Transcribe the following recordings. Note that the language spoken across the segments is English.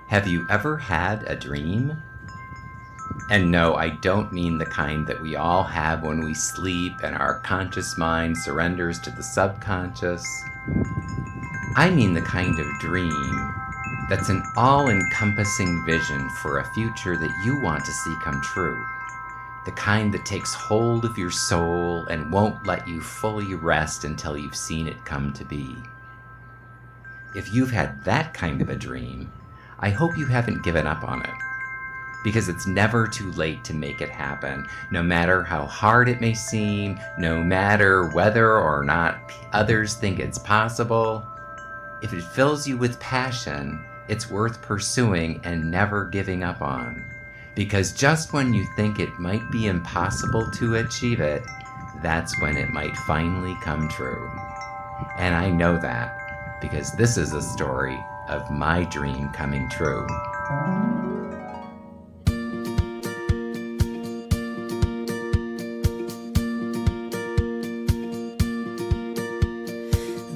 Have you ever had a dream? And no, I don't mean the kind that we all have when we sleep and our conscious mind surrenders to the subconscious. I mean the kind of dream that's an all-encompassing vision for a future that you want to see come true. The kind that takes hold of your soul and won't let you fully rest until you've seen it come to be. If you've had that kind of a dream, I hope you haven't given up on it. Because it's never too late to make it happen, no matter how hard it may seem, no matter whether or not others think it's possible. If it fills you with passion, it's worth pursuing and never giving up on. Because just when you think it might be impossible to achieve it, that's when it might finally come true. And I know that because this is a story of my dream coming true.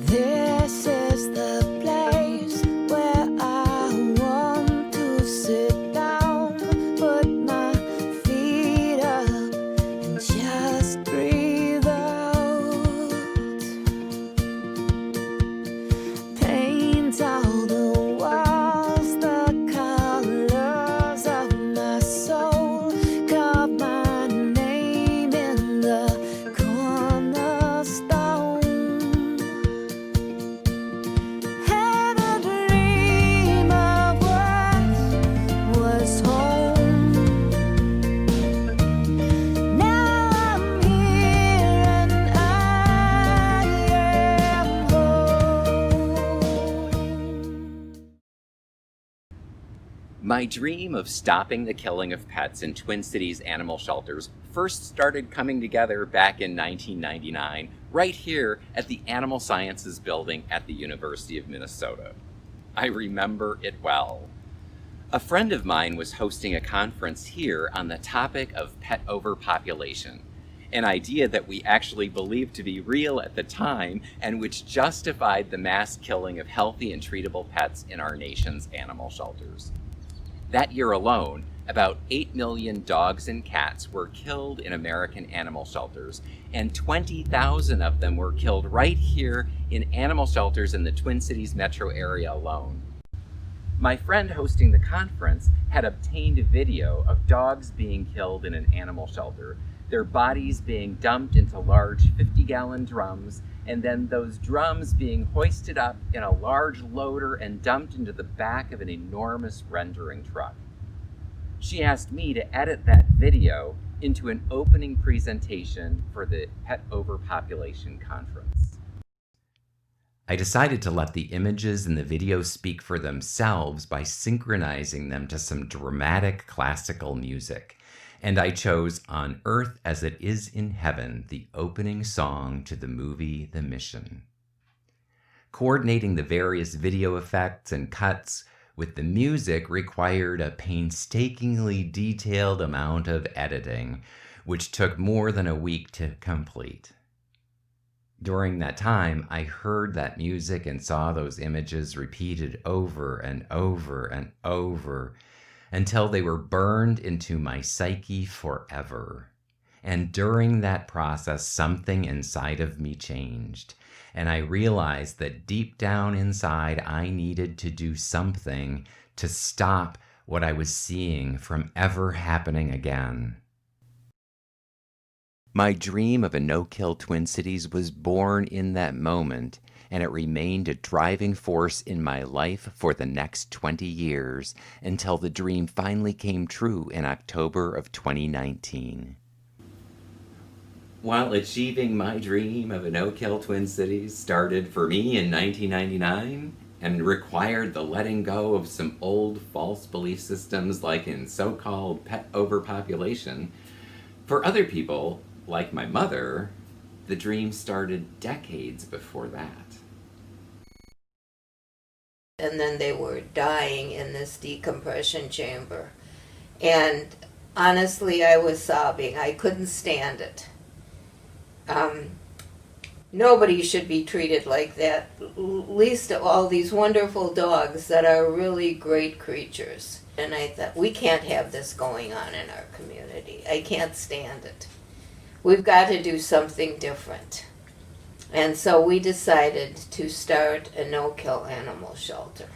This is the place where I want to sit down, put my feet up and just breathe out. Paint all the walls the colors of my soul, carve my name in the cornerstone. Had a dream of what was home. Now I'm here and I am home. My dream of stopping the killing of pets in Twin Cities animal shelters first started coming together back in 1999, right here at the Animal Sciences building at the University of Minnesota. I remember it well. A friend of mine was hosting a conference here on the topic of pet overpopulation, an idea that we actually believed to be real at the time and which justified the mass killing of healthy and treatable pets in our nation's animal shelters. That year alone, about 8 million dogs and cats were killed in American animal shelters, and 20,000 of them were killed right here in animal shelters in the Twin Cities metro area alone. My friend hosting the conference had obtained a video of dogs being killed in an animal shelter, their bodies being dumped into large 50-gallon drums, and then those drums being hoisted up in a large loader and dumped into the back of an enormous rendering truck. She asked me to edit that video into an opening presentation for the Pet Overpopulation Conference. I decided to let the images in the video speak for themselves by synchronizing them to some dramatic classical music. And I chose On Earth as It Is in Heaven, the opening song to the movie The Mission. Coordinating the various video effects and cuts with the music required a painstakingly detailed amount of editing, which took more than a week to complete. During that time, I heard that music and saw those images repeated over and over and over until they were burned into my psyche forever. And during that process, something inside of me changed. And I realized that deep down inside, I needed to do something to stop what I was seeing from ever happening again. My dream of a no-kill Twin Cities was born in that moment, and it remained a driving force in my life for the next 20 years until the dream finally came true in October of 2019. While achieving my dream of a no-kill Twin Cities started for me in 1999 and required the letting go of some old false belief systems like in so-called pet overpopulation, for other people, like my mother, the dream started decades before that. And then they were dying in this decompression chamber. And honestly, I was sobbing. I couldn't stand it. Nobody should be treated like that, least of all these wonderful dogs that are really great creatures. And I thought, we can't have this going on in our community. I can't stand it. We've got to do something different. And so we decided to start a no-kill animal shelter.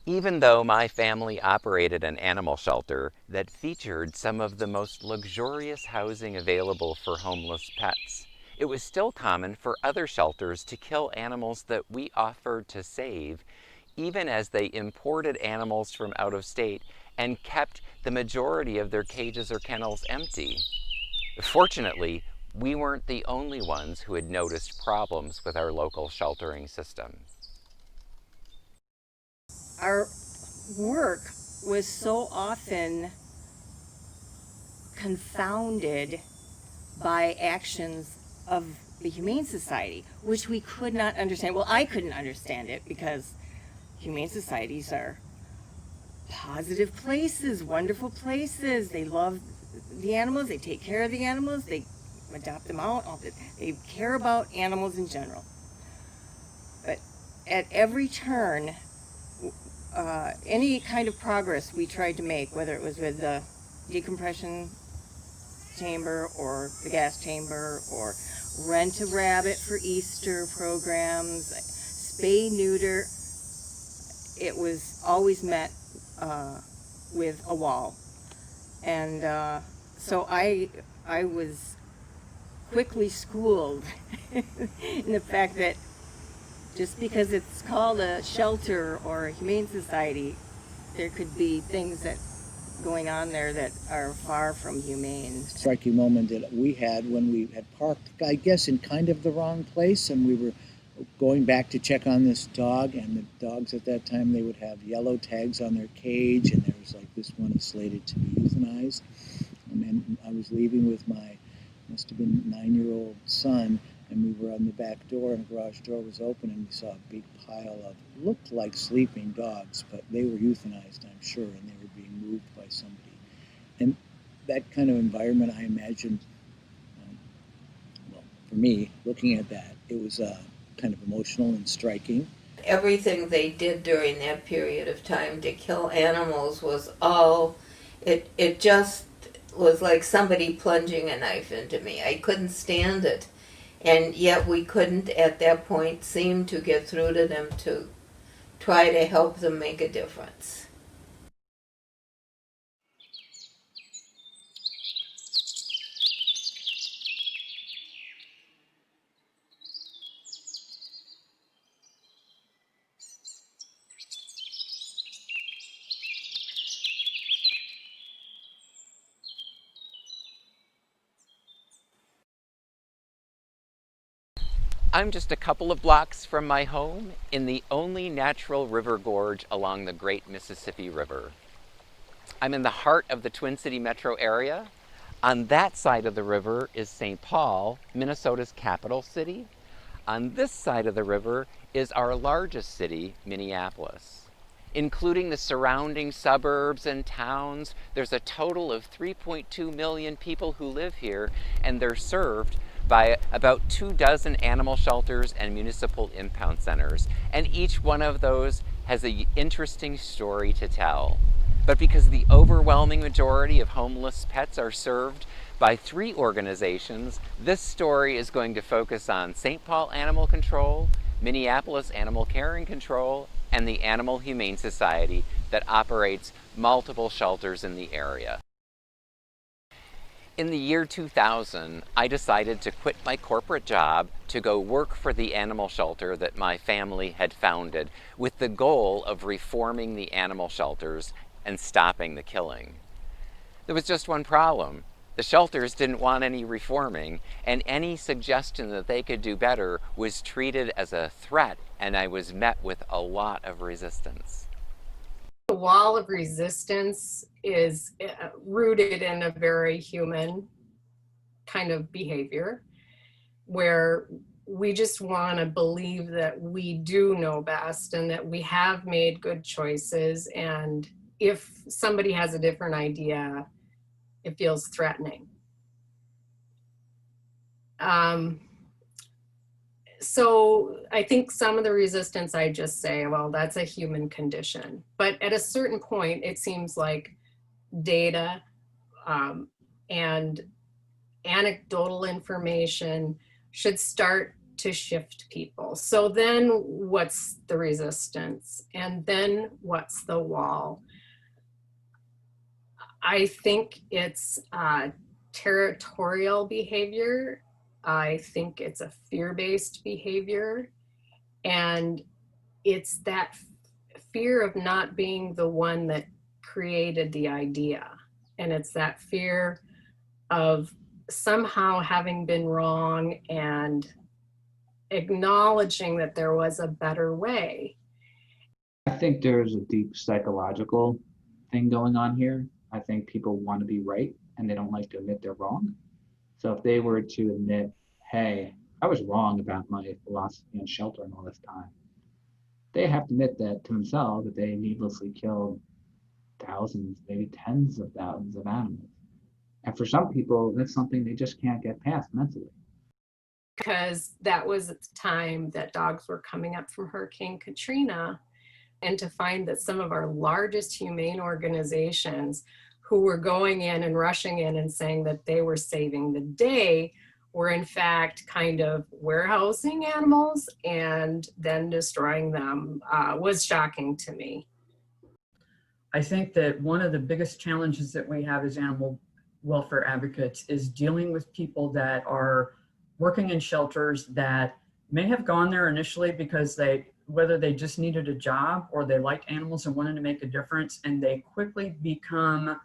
Even though my family operated an animal shelter that featured some of the most luxurious housing available for homeless pets, it was still common for other shelters to kill animals that we offered to save, even as they imported animals from out of state and kept the majority of their cages or kennels empty. Fortunately, we weren't the only ones who had noticed problems with our local sheltering system. Our work was so often confounded by actions of the Humane Society, which we could not understand. Well, I couldn't understand it because Humane Societies are positive places, wonderful places. They love the animals, they take care of the animals, they adopt them out, they care about animals in general. But at every turn, any kind of progress we tried to make, whether it was with the decompression chamber or the gas chamber or rent a rabbit for Easter programs, spay neuter, it was always met with a wall. And so I was quickly schooled in the fact that just because it's called a shelter or a humane society, there could be things that going on there that are far from humane. Striking moment that we had when we had parked, I guess, in kind of the wrong place, and we were going back to check on this dog, and the dogs at that time, they would have yellow tags on their cage, and there was like, this one is slated to be euthanized. And then I was leaving with my, must have been 9-year-old son, and we were on the back door, and the garage door was open, and we saw a big pile of, looked like sleeping dogs, but they were euthanized, I'm sure, and they were being moved by somebody. And that kind of environment, I imagined, well, for me, looking at that, it was kind of emotional and striking. Everything they did during that period of time to kill animals was all, it just was like somebody plunging a knife into me. I couldn't stand it. And yet we couldn't at that point seem to get through to them to try to help them make a difference. I'm just a couple of blocks from my home in the only natural river gorge along the Great Mississippi River. I'm in the heart of the Twin City metro area. On that side of the river is Saint Paul, Minnesota's capital city. On this side of the river is our largest city, Minneapolis. Including the surrounding suburbs and towns, there's a total of 3.2 million people who live here, and they're served by about 24 animal shelters and municipal impound centers. And each one of those has an interesting story to tell. But because the overwhelming majority of homeless pets are served by 3 organizations, this story is going to focus on Saint Paul Animal Control, Minneapolis Animal Care and Control, and the Animal Humane Society that operates multiple shelters in the area. In the year 2000, I decided to quit my corporate job to go work for the animal shelter that my family had founded, with the goal of reforming the animal shelters and stopping the killing. There was just one problem. The shelters didn't want any reforming, and any suggestion that they could do better was treated as a threat, and I was met with a lot of resistance. The wall of resistance is rooted in a very human kind of behavior where we just want to believe that we do know best and that we have made good choices, and if somebody has a different idea, it feels threatening. So I think some of the resistance, I just say, well, that's a human condition. But at a certain point, it seems like data and anecdotal information should start to shift people. So then what's the resistance? And then what's the wall? I think it's territorial behavior. I think it's a fear-based behavior. And it's that fear of not being the one that created the idea. And it's that fear of somehow having been wrong and acknowledging that there was a better way. I think there's a deep psychological thing going on here. I think people want to be right and they don't like to admit they're wrong. So if they were to admit, hey, I was wrong about my philosophy on sheltering all this time, they have to admit that to themselves, that they needlessly killed thousands, maybe tens of thousands of animals. And for some people, that's something they just can't get past mentally. Because that was at the time that dogs were coming up from Hurricane Katrina. And to find that some of our largest humane organizations who were going in and rushing in and saying that they were saving the day were in fact kind of warehousing animals and then destroying them was shocking to me. I think that one of the biggest challenges that we have as animal welfare advocates is dealing with people that are working in shelters that may have gone there initially because whether they just needed a job or they liked animals and wanted to make a difference, and they quickly become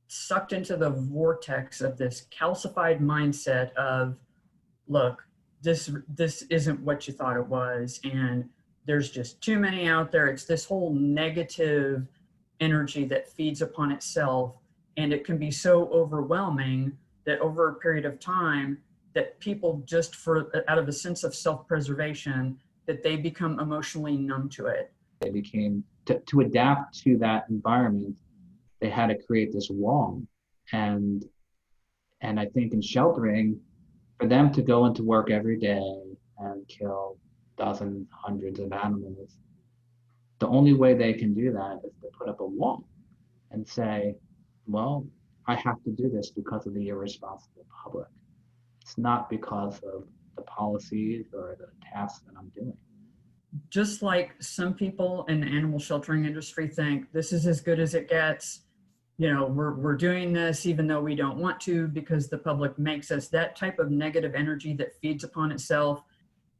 sucked into the vortex of this calcified mindset of, look, this isn't what you thought it was, and there's just too many out there. It's this whole negative energy that feeds upon itself, and it can be so overwhelming that over a period of time that people just out of a sense of self-preservation, that they become emotionally numb to it. They became, to adapt to that environment, they had to create this wall. And I think in sheltering, for them to go into work every day and kill dozens, hundreds of animals, the only way they can do that is to put up a wall and say, well, I have to do this because of the irresponsible public. It's not because of the policies or the tasks that I'm doing. Just like some people in the animal sheltering industry think this is as good as it gets, we're doing this even though we don't want to because the public makes us, that type of negative energy that feeds upon itself,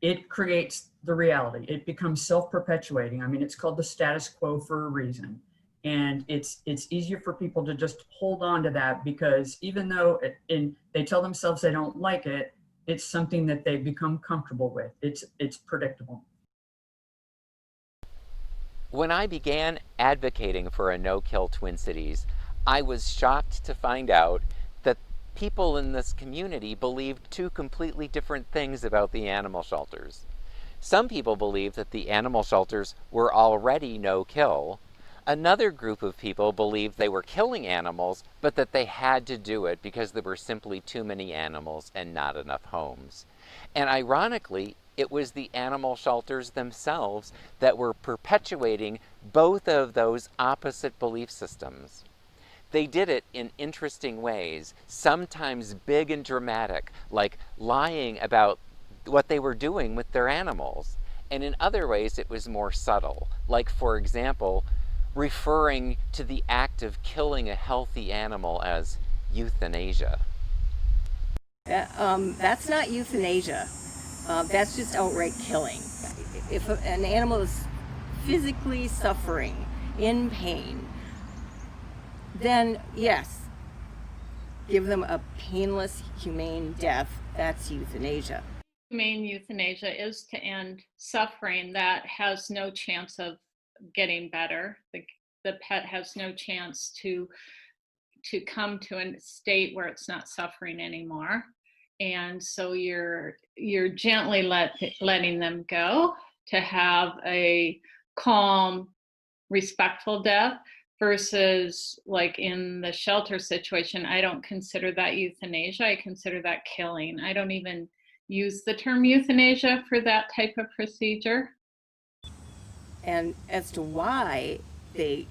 it creates the reality. It becomes self-perpetuating. I mean, it's called the status quo for a reason. And it's easier for people to just hold on to that because even though they tell themselves they don't like it, it's something that they become comfortable with. It's predictable. When I began advocating for a no-kill Twin Cities, I was shocked to find out that people in this community believed two completely different things about the animal shelters. Some people believed that the animal shelters were already no-kill. Another group of people believed they were killing animals, but that they had to do it because there were simply too many animals and not enough homes. And ironically, it was the animal shelters themselves that were perpetuating both of those opposite belief systems. They did it in interesting ways, sometimes big and dramatic, like lying about what they were doing with their animals. And in other ways, it was more subtle, like, for example, referring to the act of killing a healthy animal as euthanasia. That's not euthanasia. That's just outright killing. If an animal is physically suffering, in pain, then yes, give them a painless, humane death. That's euthanasia. Humane euthanasia is to end suffering that has no chance of getting better. The pet has no chance to come to a state where it's not suffering anymore. And so you're gently letting them go to have a calm, respectful death versus like in the shelter situation, I don't consider that euthanasia. I consider that killing. I don't even use the term euthanasia for that type of procedure. And as to why they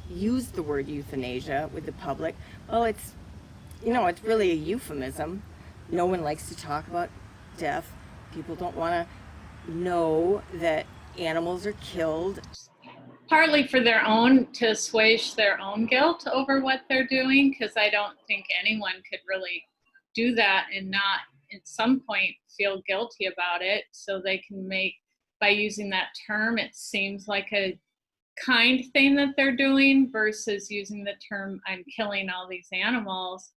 use the word euthanasia with the public, well, it's really a euphemism. No one likes to talk about death. People don't want to know that animals are killed. Partly for their own, to assuage their own guilt over what they're doing, because I don't think anyone could really do that and not at some point feel guilty about it. So they can make, by using that term, it seems like a kind thing that they're doing versus using the term I'm killing all these animals.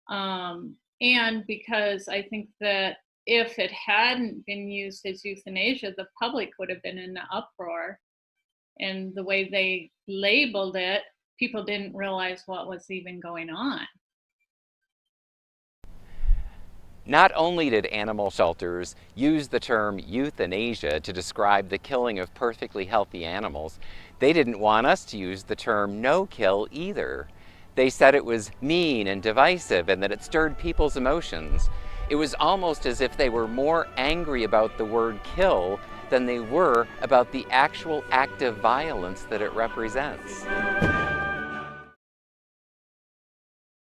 And because I think that if it hadn't been used as euthanasia, the public would have been in an uproar. And the way they labeled it, people didn't realize what was even going on. Not only did animal shelters use the term euthanasia to describe the killing of perfectly healthy animals, they didn't want us to use the term no-kill either. They said it was mean and divisive and that it stirred people's emotions. It was almost as if they were more angry about the word kill than they were about the actual act of violence that it represents.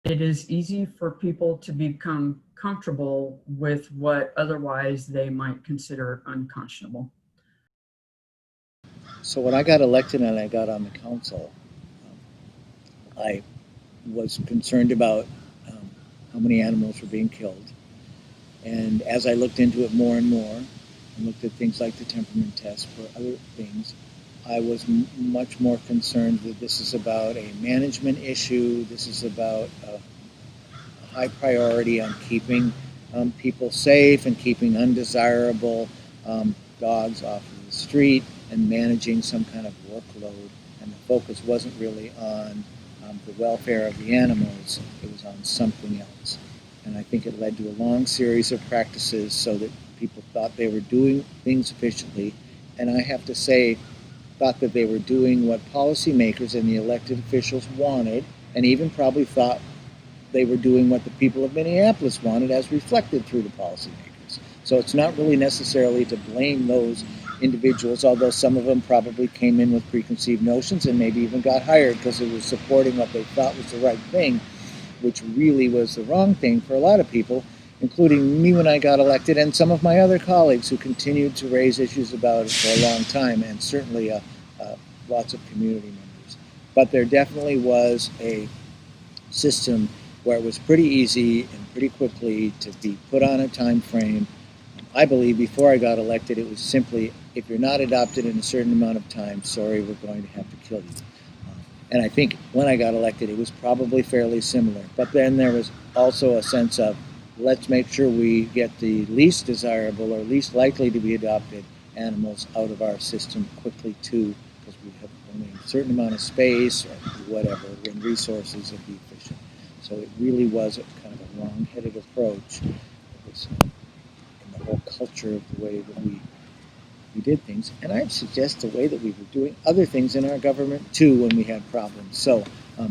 It is easy for people to become comfortable with what otherwise they might consider unconscionable. So when I got elected and I got on the council, I was concerned about how many animals were being killed. And as I looked into it more and more, and looked at things like the temperament test for other things, I was much more concerned that this is about a management issue. This is about a high priority on keeping people safe and keeping undesirable dogs off of the street and managing some kind of workload. And the focus wasn't really on the welfare of the animals. It was on something else. And I think it led to a long series of practices so that people thought they were doing things efficiently. And I have to say, thought that they were doing what policymakers and the elected officials wanted, and even probably thought they were doing what the people of Minneapolis wanted as reflected through the policymakers. So it's not really necessarily to blame those individuals, although some of them probably came in with preconceived notions and maybe even got hired because it was supporting what they thought was the right thing, which really was the wrong thing for a lot of people, including me when I got elected, and some of my other colleagues who continued to raise issues about it for a long time, and certainly lots of community members. But there definitely was a system where it was pretty easy and pretty quickly to be put on a time frame. I believe before I got elected, it was simply, if you're not adopted in a certain amount of time, sorry, we're going to have to kill you. And I think when I got elected, it was probably fairly similar. But then there was also a sense of, let's make sure we get the least desirable or least likely to be adopted animals out of our system quickly too, because we have only a certain amount of space or whatever and resources to be efficient. So it really was a kind of a wrong-headed approach. It was in the whole culture of the way that we did things, and I'd suggest the way that we were doing other things in our government too when we had problems. So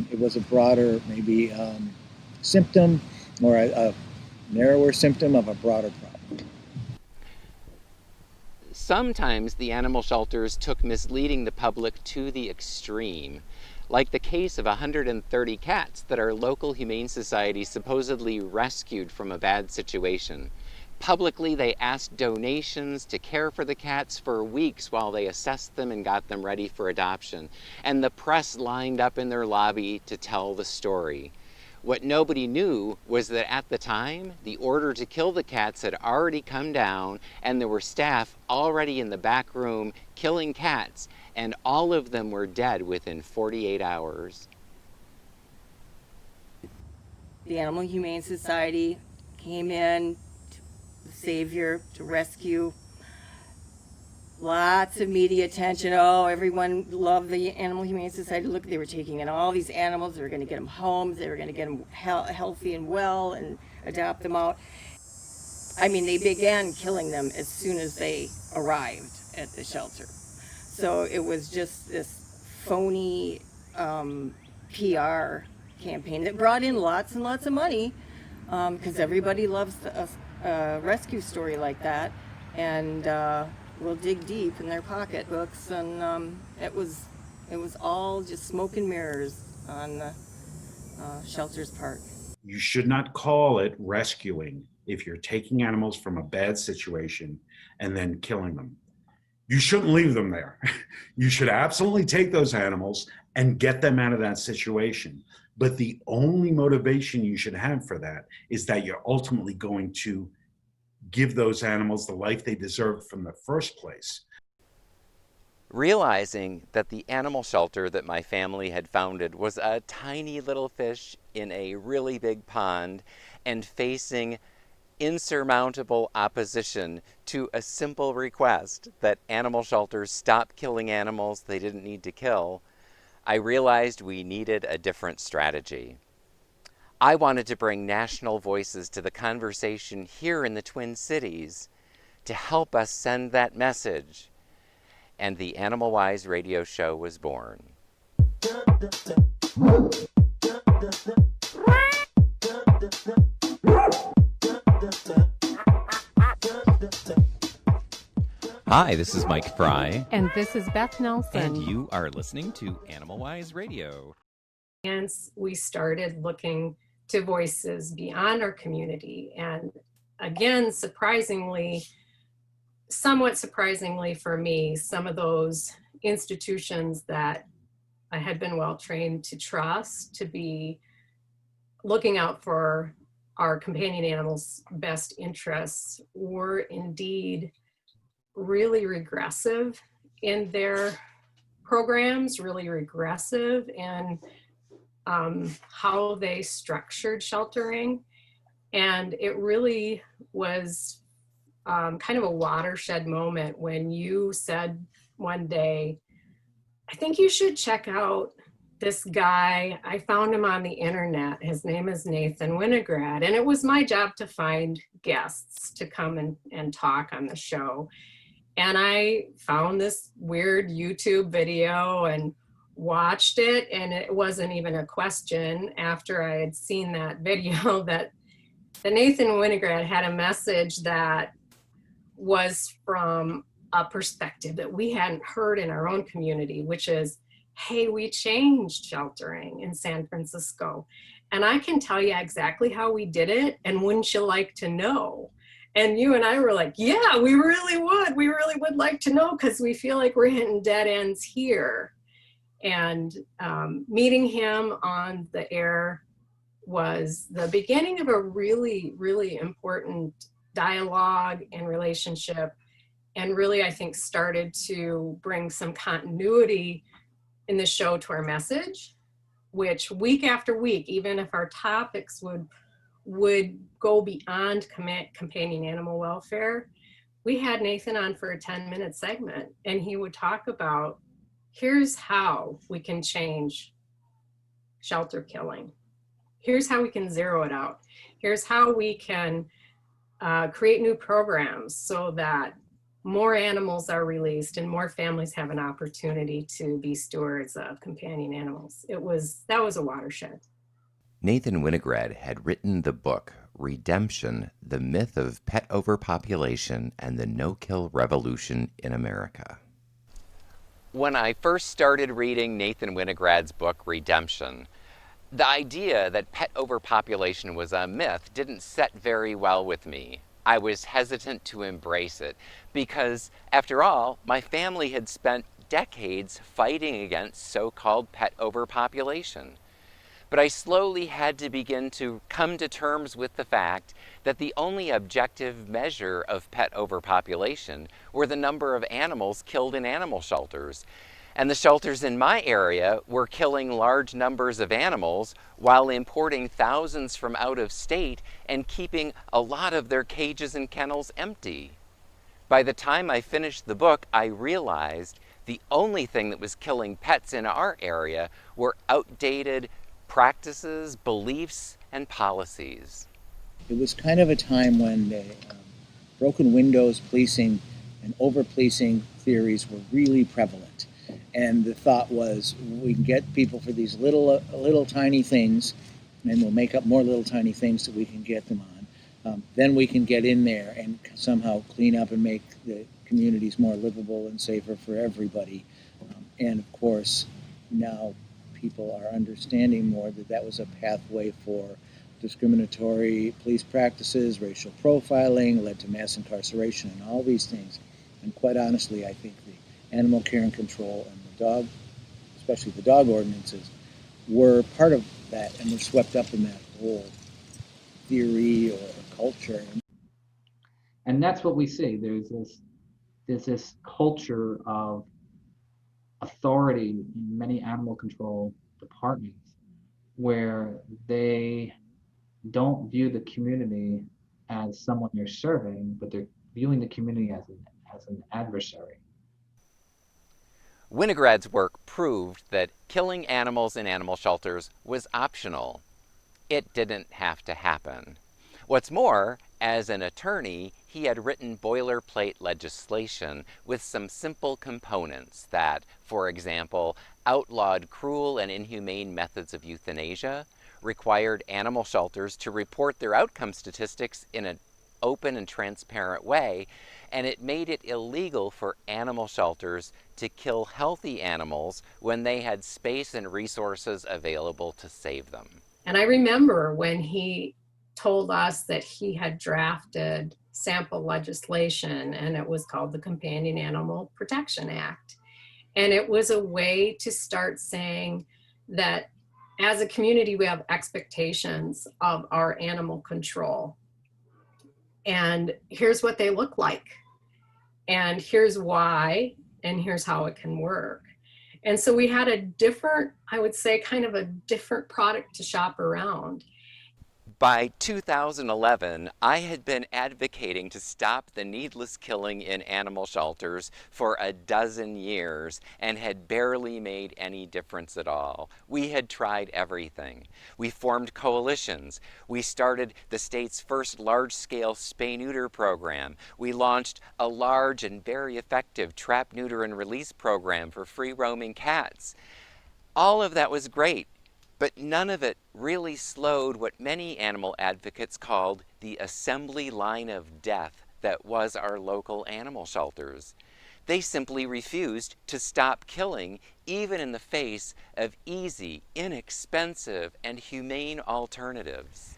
it was a broader, maybe symptom or a narrower symptom of a broader problem. Sometimes the animal shelters took misleading the public to the extreme, like the case of 130 cats that our local humane society supposedly rescued from a bad situation. Publicly, they asked donations to care for the cats for weeks while they assessed them and got them ready for adoption. And the press lined up in their lobby to tell the story. What nobody knew was that at the time, the order to kill the cats had already come down, and there were staff already in the back room killing cats, and all of them were dead within 48 hours. The Animal Humane Society came in, the savior, to rescue. Lots of media attention. Oh, everyone loved the Animal Humane Society. Look, they were taking in all these animals. They were going to get them homes. They were going to get them healthy and well and adopt them out. I mean, they began killing them as soon as they arrived at the shelter. So it was just this phony PR campaign that brought in lots and lots of money, because everybody loves a rescue story like that, and will dig deep in their pocketbooks, and it was all just smoke and mirrors on the shelter's part. You should not call it rescuing if you're taking animals from a bad situation and then killing them. You shouldn't leave them there. You should absolutely take those animals and get them out of that situation. But the only motivation you should have for that is that you're ultimately going to give those animals the life they deserved from the first place. Realizing that the animal shelter that my family had founded was a tiny little fish in a really big pond, and facing insurmountable opposition to a simple request that animal shelters stop killing animals they didn't need to kill, I realized we needed a different strategy. I wanted to bring national voices to the conversation here in the Twin Cities to help us send that message. And the Animal Wise radio show was born. Hi, this is Mike Fry. And this is Beth Nelson. And you are listening to Animal Wise Radio. And we started looking to voices beyond our community. And again, somewhat surprisingly for me, some of those institutions that I had been well trained to trust to be looking out for our companion animals' best interests were indeed really regressive in their programs, really regressive in how they structured sheltering. And it really was kind of a watershed moment when you said one day, I think you should check out this guy. I found him on the internet. His name is Nathan Winograd. And it was my job to find guests to come and talk on the show. And I found this weird YouTube video and watched it. And it wasn't even a question after I had seen that video that the Nathan Winograd had a message that was from a perspective that we hadn't heard in our own community, which is, hey, we changed sheltering in San Francisco. And I can tell you exactly how we did it. And wouldn't you like to know? And you and I were like, yeah, we really would. We really would like to know, because we feel like we're hitting dead ends here. And meeting him on the air was the beginning of a really, really important dialogue and relationship, and really, I think, started to bring some continuity in the show to our message, which week after week, even if our topics would go beyond companion animal welfare, we had Nathan on for a 10-minute segment, and he would talk about, here's how we can change shelter killing. Here's how we can zero it out. Here's how we can create new programs so that more animals are released and more families have an opportunity to be stewards of companion animals. That was a watershed. Nathan Winograd had written the book Redemption, The Myth of Pet Overpopulation and the No-Kill Revolution in America. When I first started reading Nathan Winograd's book Redemption, the idea that pet overpopulation was a myth didn't set very well with me. I was hesitant to embrace it because, after all, my family had spent decades fighting against so-called pet overpopulation. But I slowly had to begin to come to terms with the fact that the only objective measure of pet overpopulation were the number of animals killed in animal shelters. And the shelters in my area were killing large numbers of animals while importing thousands from out of state and keeping a lot of their cages and kennels empty. By the time I finished the book, I realized the only thing that was killing pets in our area were outdated practices, beliefs, and policies. It was kind of a time when broken windows policing and over-policing theories were really prevalent. And the thought was, we can get people for these little tiny things, and we'll make up more little tiny things that we can get them on. Then we can get in there and somehow clean up and make the communities more livable and safer for everybody. And of course, now people are understanding more that that was a pathway for discriminatory police practices, racial profiling, led to mass incarceration and all these things. And quite honestly, I think the animal care and control and the dog, especially the dog ordinances, were part of that and were swept up in that whole theory or culture. And that's what we see. There's this culture of authority in many animal control departments where they don't view the community as someone you're serving, but they're viewing the community as an adversary. Winograd's work proved that killing animals in animal shelters was optional. It didn't have to happen. What's more, as an attorney, he had written boilerplate legislation with some simple components that, for example, outlawed cruel and inhumane methods of euthanasia, required animal shelters to report their outcome statistics in an open and transparent way, and it made it illegal for animal shelters to kill healthy animals when they had space and resources available to save them. And I remember when he told us that he had drafted sample legislation, and it was called the Companion Animal Protection Act. And it was a way to start saying that as a community, we have expectations of our animal control. And here's what they look like. And here's why, and here's how it can work. And so we had a different, I would say, kind of a different product to shop around. By 2011, I had been advocating to stop the needless killing in animal shelters for a dozen years and had barely made any difference at all. We had tried everything. We formed coalitions. We started the state's first large-scale spay-neuter program. We launched a large and very effective trap, neuter, and release program for free-roaming cats. All of that was great. But none of it really slowed what many animal advocates called the assembly line of death that was our local animal shelters. They simply refused to stop killing, even in the face of easy, inexpensive, and humane alternatives.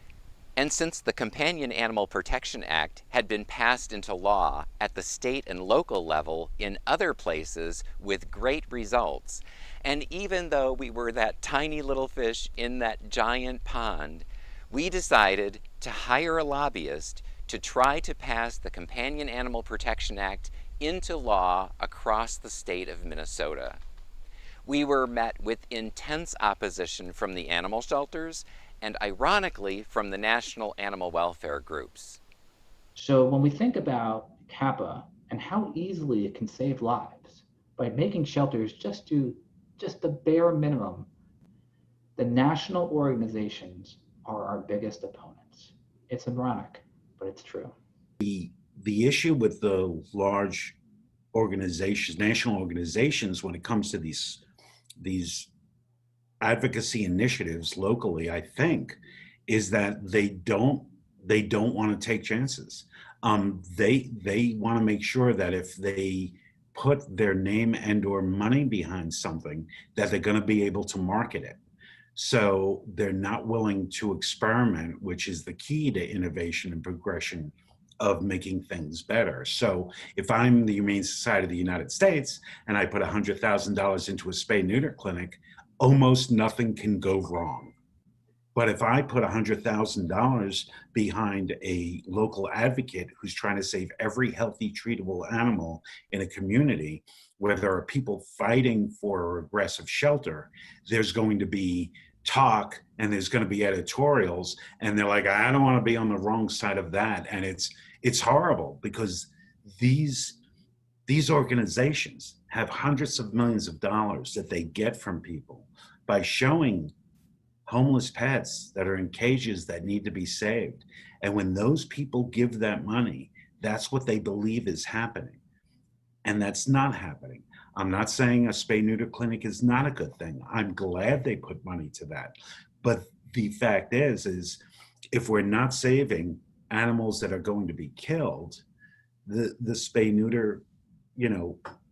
And since the Companion Animal Protection Act had been passed into law at the state and local level in other places with great results, and even though we were that tiny little fish in that giant pond, we decided to hire a lobbyist to try to pass the Companion Animal Protection Act into law across the state of Minnesota. We were met with intense opposition from the animal shelters and, ironically, from the national animal welfare groups. So when we think about CAPA and how easily it can save lives by making shelters just the bare minimum, the national organizations are our biggest opponents. It's ironic, but it's true. The issue with the large organizations, national organizations, when it comes to these advocacy initiatives locally, I think, is that they don't want to take chances. They want to make sure that if they put their name and or money behind something, that they're going to be able to market it. So they're not willing to experiment, which is the key to innovation and progression of making things better. So if I'm the Humane Society of the United States and I put $100,000 into a spay-neuter clinic, almost nothing can go wrong. But if I put $100,000 behind a local advocate who's trying to save every healthy, treatable animal in a community where there are people fighting for a regressive shelter, there's going to be talk and there's going to be editorials, and they're like, I don't want to be on the wrong side of that. And it's horrible because these organizations have hundreds of millions of dollars that they get from people by showing homeless pets that are in cages that need to be saved. And when those people give that money, that's what they believe is happening. And that's not happening. I'm not saying a spay neuter clinic is not a good thing. I'm glad they put money to that. But the fact is if we're not saving animals that are going to be killed, the spay neuter,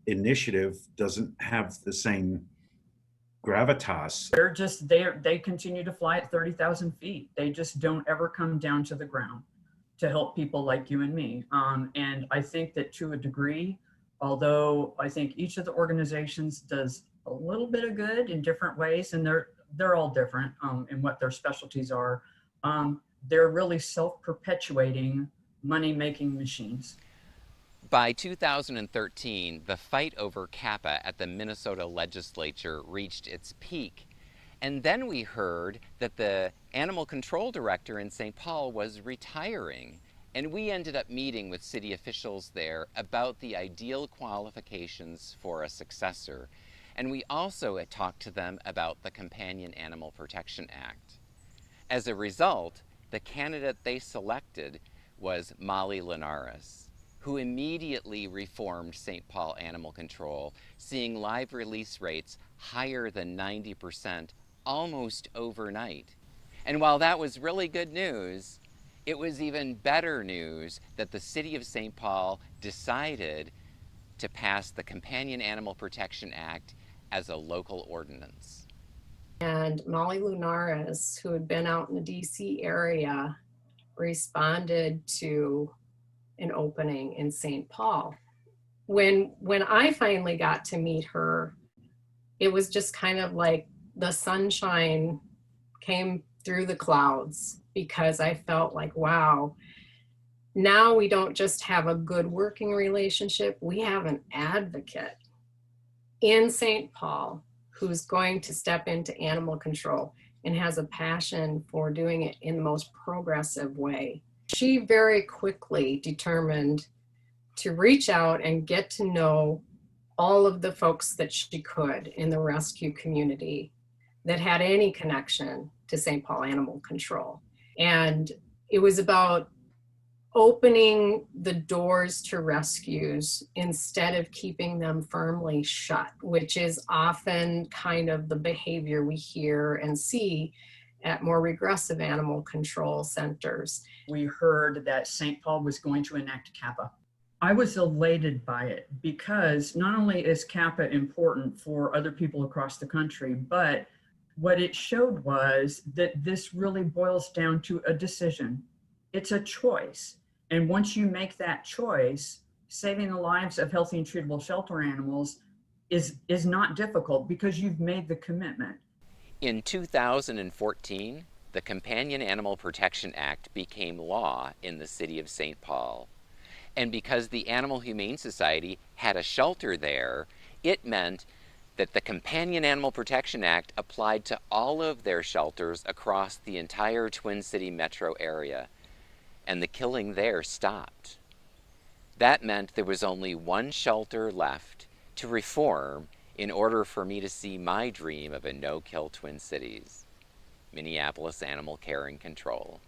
initiative doesn't have the same gravitas. They continue to fly at 30,000 feet. They just don't ever come down to the ground to help people like you and me. And I think that to a degree, although I think each of the organizations does a little bit of good in different ways, and they're all different in what their specialties are, they're really self-perpetuating money-making machines. By 2013, the fight over CAPA at the Minnesota legislature reached its peak. And then we heard that the animal control director in St. Paul was retiring. And we ended up meeting with city officials there about the ideal qualifications for a successor. And we also talked to them about the Companion Animal Protection Act. As a result, the candidate they selected was Molly Linares, who immediately reformed St. Paul Animal Control, seeing live release rates higher than 90% almost overnight. And while that was really good news, it was even better news that the city of St. Paul decided to pass the Companion Animal Protection Act as a local ordinance. And Molly Linares, who had been out in the DC area, responded to an opening in St. Paul. When I finally got to meet her, it was just kind of like the sunshine came through the clouds, because I felt like, wow, now we don't just have a good working relationship, we have an advocate in St. Paul who's going to step into animal control and has a passion for doing it in the most progressive way. She very quickly determined to reach out and get to know all of the folks that she could in the rescue community that had any connection to St. Paul Animal Control. And it was about opening the doors to rescues instead of keeping them firmly shut, which is often kind of the behavior we hear and see at more regressive animal control centers. We heard that St. Paul was going to enact CAPA. I was elated by it, because not only is CAPA important for other people across the country, but what it showed was that this really boils down to a decision. It's a choice. And once you make that choice, saving the lives of healthy and treatable shelter animals is not difficult, because you've made the commitment. In 2014, the Companion Animal Protection Act became law in the city of St. Paul. And because the Animal Humane Society had a shelter there, it meant that the Companion Animal Protection Act applied to all of their shelters across the entire Twin City metro area, and the killing there stopped. That meant there was only one shelter left to reform in order for me to see my dream of a no-kill Twin Cities, Minneapolis Animal Care and Control.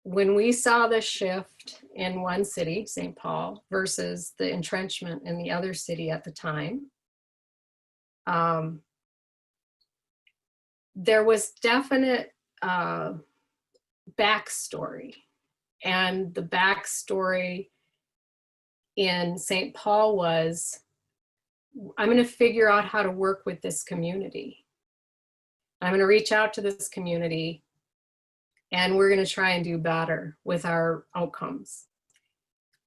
When we saw the shift in one city, St. Paul, versus the entrenchment in the other city at the time, there was definite backstory. And the backstory in St. Paul was, I'm going to figure out how to work with this community. I'm going to reach out to this community, and we're going to try and do better with our outcomes.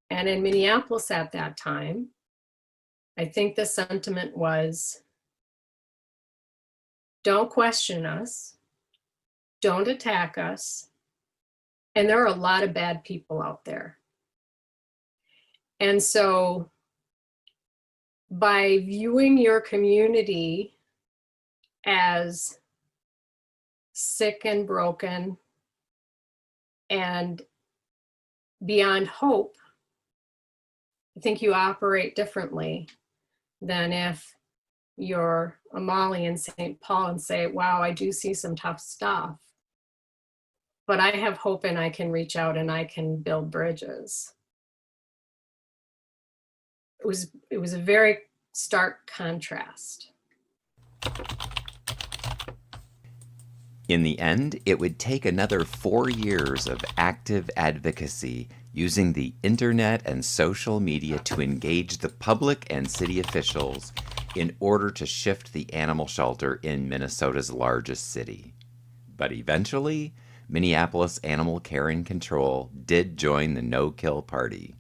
And in Minneapolis at that time, I think the sentiment was, don't question us, don't attack us, and there are a lot of bad people out there. And so by viewing your community as sick and broken and beyond hope, I think you operate differently than if you're a Molly in St. Paul and say, wow, I do see some tough stuff, but I have hope and I can reach out and I can build bridges. it was a very stark contrast. In the end, it would take another 4 years of active advocacy using the internet and social media to engage the public and city officials in order to shift the animal shelter in Minnesota's largest city. But eventually, Minneapolis Animal Care and Control did join the no-kill party.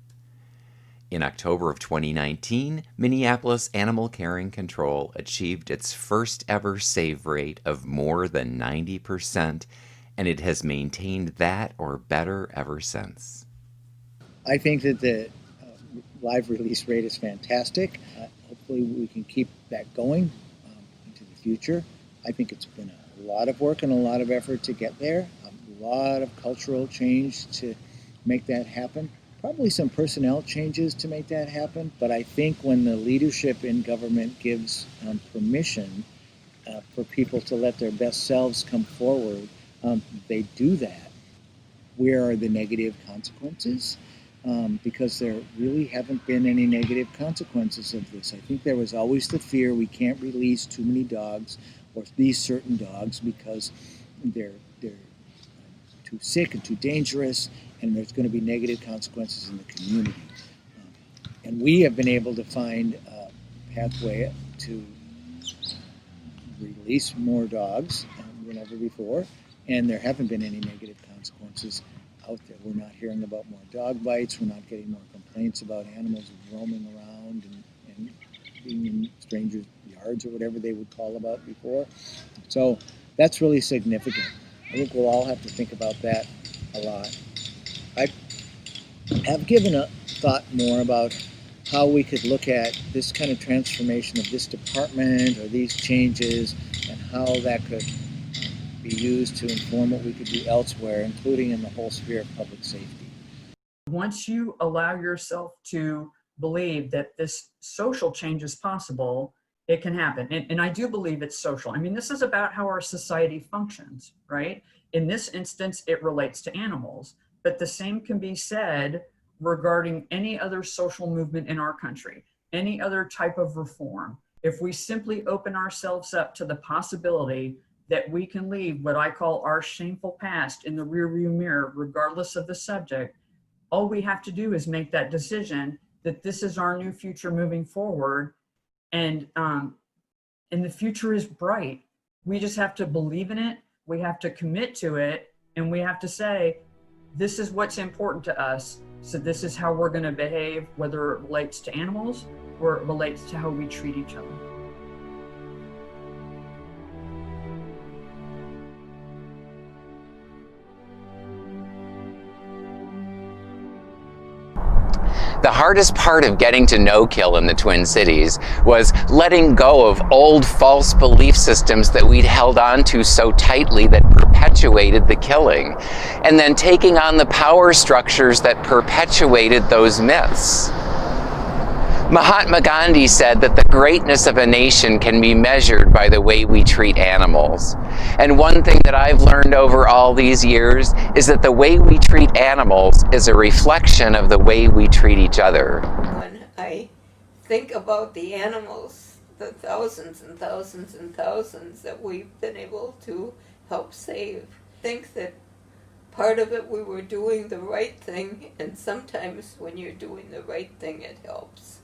In October of 2019, Minneapolis Animal Care and Control achieved its first ever save rate of more than 90%, and it has maintained that or better ever since. I think that the live release rate is fantastic. Hopefully we can keep that going into the future. I think it's been a lot of work and a lot of effort to get there, a lot of cultural change to make that happen. Probably some personnel changes to make that happen, but I think when the leadership in government gives permission for people to let their best selves come forward, they do that. Where are the negative consequences? Because there really haven't been any negative consequences of this. I think there was always the fear we can't release too many dogs or these certain dogs because they're too sick and too dangerous, and there's going to be negative consequences in the community. And we have been able to find a pathway to release more dogs than ever before, and there haven't been any negative consequences out there. We're not hearing about more dog bites, we're not getting more complaints about animals roaming around and being in strangers' yards or whatever they would call about before. So that's really significant. I think we'll all have to think about that a lot. I have given a thought more about how we could look at this kind of transformation of this department or these changes and how that could be used to inform what we could do elsewhere, including in the whole sphere of public safety. Once you allow yourself to believe that this social change is possible, it can happen. And I do believe it's social. I mean, this is about how our society functions, right? In this instance, it relates to animals, but the same can be said regarding any other social movement in our country, any other type of reform. If we simply open ourselves up to the possibility that we can leave what I call our shameful past in the rearview mirror, regardless of the subject, all we have to do is make that decision that this is our new future moving forward. And the future is bright. We just have to believe in it. We have to commit to it. And we have to say, this is what's important to us. So this is how we're going to behave, whether it relates to animals or it relates to how we treat each other. The hardest part of getting to no-kill in the Twin Cities was letting go of old false belief systems that we'd held on to so tightly that perpetuated the killing, and then taking on the power structures that perpetuated those myths. Mahatma Gandhi said that the greatness of a nation can be measured by the way we treat animals. And one thing that I've learned over all these years is that the way we treat animals is a reflection of the way we treat each other. When I think about the animals, the thousands and thousands and thousands that we've been able to help save, I think that part of it we were doing the right thing, and sometimes when you're doing the right thing, it helps.